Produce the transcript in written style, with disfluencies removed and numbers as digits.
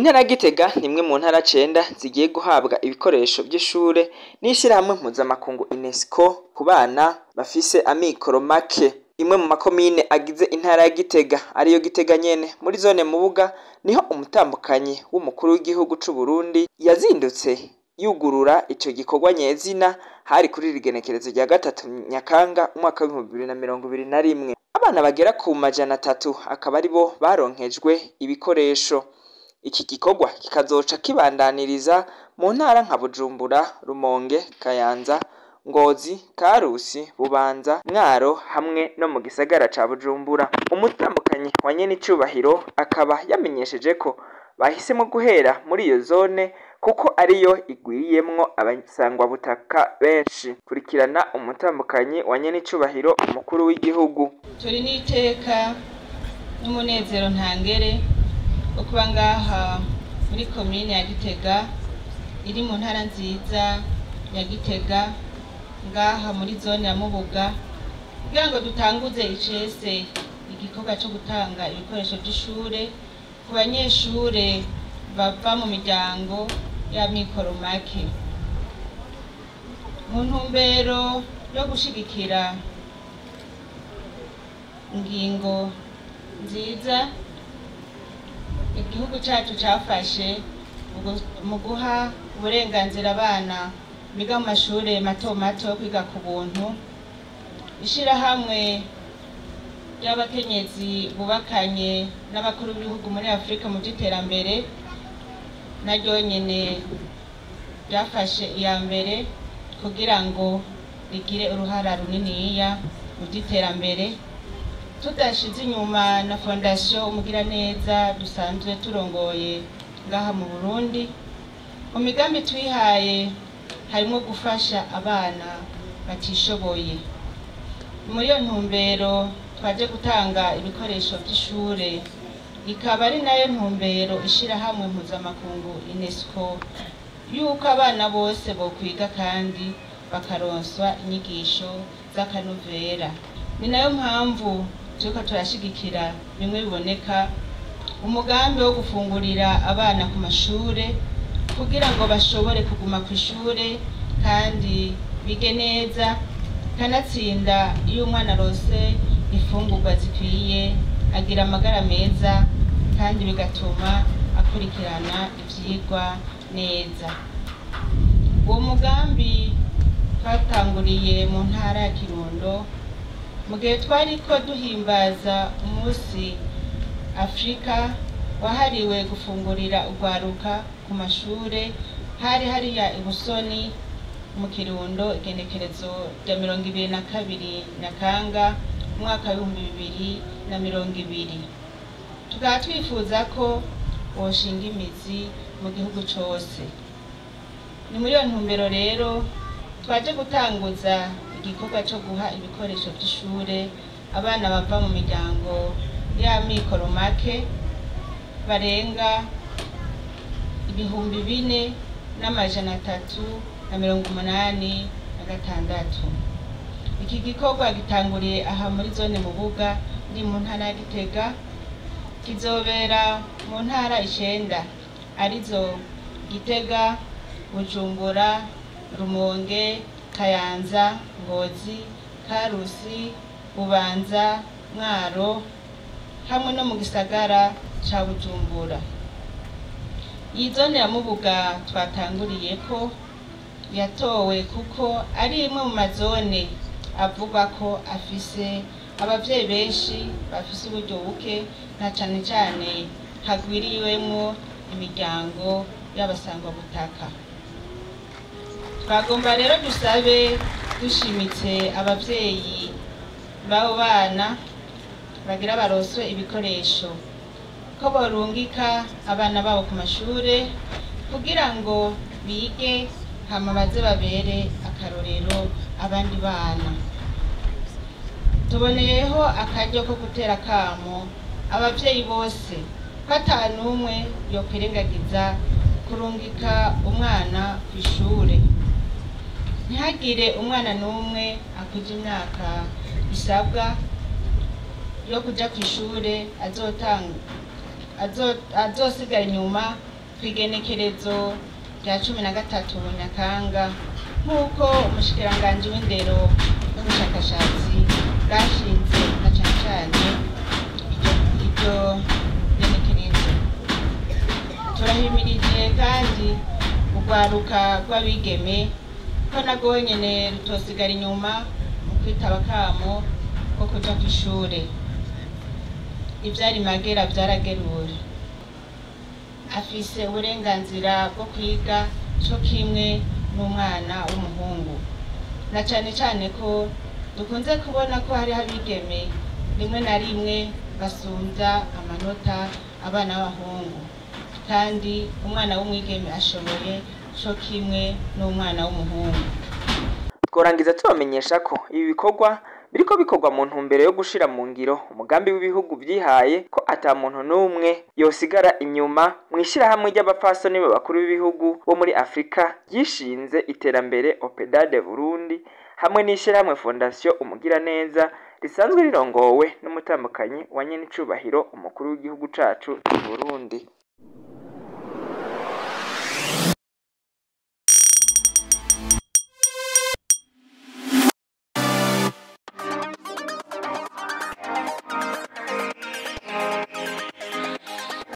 Intara ya Gitega nimwe mu ntara 9 zigiye guhabwa ibikoresho by'ishure n'ishirahamwe mpuzamakungu UNESCO ku bana bafise amikoro make. Imwe mu makomine agize intara ya Gitega ariyo Gitega nyene muri zone Mubuga niho umutambukanyi w'umukuru w'igihugu c'u Burundi yazindutse yugurura ico gikorwa nyezina hari kuri rigenekerezo rya 3 Nyakanga umwaka wa 2021. Abana bagera ku majana 3 akaba ari bo baronkejwe ibikoresho. Iki gikorwa kikazoca kibandaniriza mu ntara nka Bujumbura, Rumonge, Kayanza, Ngozi, Karusi, Bubanza, Mwaro hamwe no mu gisagara ca Bujumbura. Umutambukanyi wa Nyenicubahiro akaba yamenyesheje ko bahisemo guhera muri iyo zone kuko ariyo igwiriyemwo abasangwa butaka benshi. Kurikirana umutambukanyi wa Nyenicubahiro umukuru w'igihugu. Turi n'iteka n'umunezero ntangere ukuba ngaha muri komine ya Gitega iri mu ntara nziza ya Gitega ngaha muri zone ya Mubuga kugira ngo dutanguze icese igikorwa cyo gutanga ibikoresho by'ishure ku banyeshure bava mu miryango y'amikoro make mu ntumbero yo gushigikira ingingo nziza igihugu cyacu cyafashe mu guha uburenganzira abana biga mu mashuri mato mato yo kwiga ku buntu. Ishirahamwe ry'abakenyezi bubakanye n'abakuru b'ibihugu muri Afrika mu by'iterambere naryo nyene ryafashe iya mbere kugira ngo rigire uruhara runiniya mu by'iterambere, tudashize inyuma na fondation Umugiraneza dusanzwe turongoye ngaha mu Burundi. Mu migambi twihaye harimo gufasha abana batishoboye. Muri iyo ntumbero twaje gutanga ibikoresho by'ishure, ikaba ari nayo ntumbero ishirahamwe mpuzamakungu UNESCO yuko abana bose bokwiga kandi bakaronswa inyigisho z'akanovera. Ni nayo mpamvu turiko turashigikira bimwe biboneka umugambi wo gufungurira abana ku mashure kugira ngo bashobore kuguma ku ishure kandi bige neza, kanatsinda iyo umwana arose ifungurwa zikwiye agira amagara meza kandi bigatuma akurikirana ivyigwa neza. Uwo mugambi twatanguriye mu ntara ya Kirundo mu gihe twariko duhimbaza umunsi Afrika wahariwe gufungurira urwaruka ku mashure, hari hariya Ibusoni mu Kirundo igenekerezo rya 22 Nyakanga umwaka wa 2020. Tukaba twifuza ko woshinga imizi mu gihugu cose. Ni muri iyo ntumbero rero twaje gutanguza igikorwa cyo guha ibikoresho by'ishure abana bava mu miryango y'amikoro make barenga 4,386. Iki gikorwa gitanguriye aha muri zone Mubuga ni mu ntara ya Gitega, kizobera mu ntara 9 arizo Gitega, Bujumbura, Rumonge, Kayanza, Ngozi, Karusi, Bubanza, Mwaro hamwe no mu gisagara ca Bujumbura. Iyi zone ya Mubuga twatanguriye ko yatowe kuko ari imwe mu mazone avuga ko afise abavyeyi benshi bafise uburyo buke na cane cane hagwiriwemwo imiryango y'abasangwa butaka. Twagomba rero dusabe dushimitse abavyeyi babo bana bagira baroswe ibikoresho ko borungika abana babo ku mashure kugira ngo bige hama baze babere akarorero abandi bana. Tuboneyeho akaryo ko gutera kamo abavyeyi bose ko atanumwe yo kwirengagiza kurungika umwana ku ishure. Ntihagire umwana n'umwe akuja imyaka isabwa yo kuja ku ishure azosigara inyuma kw'igenekerezo rya 13 Nyakanga nk'uko umushikiranganji w'indero n'ubushakashatsi bwashinze na cane cane iryo genekerezo. Turahimirije kandi urwaruka rw'abigeme ko narwo nyene rutosigara inyuma mu kwitaba akamo ko kuja kw'ishure. Ivyari magera vyarageruwe. Afise uburenganzira bwo kwiga co kimwe n'umwana w'umuhungu, na cane cane ko dukunze kubona ko hariho abigeme rimwe na rimwe basumvya amanota abana b'abahungu, kandi umwana w'umwigeme ashoboye co kimwe n'umwana w'umuhungu. Tworangiza tubamenyesha ko ibi bikorwa biriko bikorwa mu ntumbero yo gushira mu ngiro umugambi w'ibihugu vyihaye ko ata muntu n'umwe yosigara inyuma mw'ishirahamwe ry'abapfasoni b'abakuru b'ibihugu bo muri Afrika ryishinze iterambere OPEDAD Burundi hamwe n'ishirahamwe Fondation Umugiraneza risanzwe rirongowe n'umutambukanyi wa nyenicubahiro umukuru w'igihugu cacu Burundi.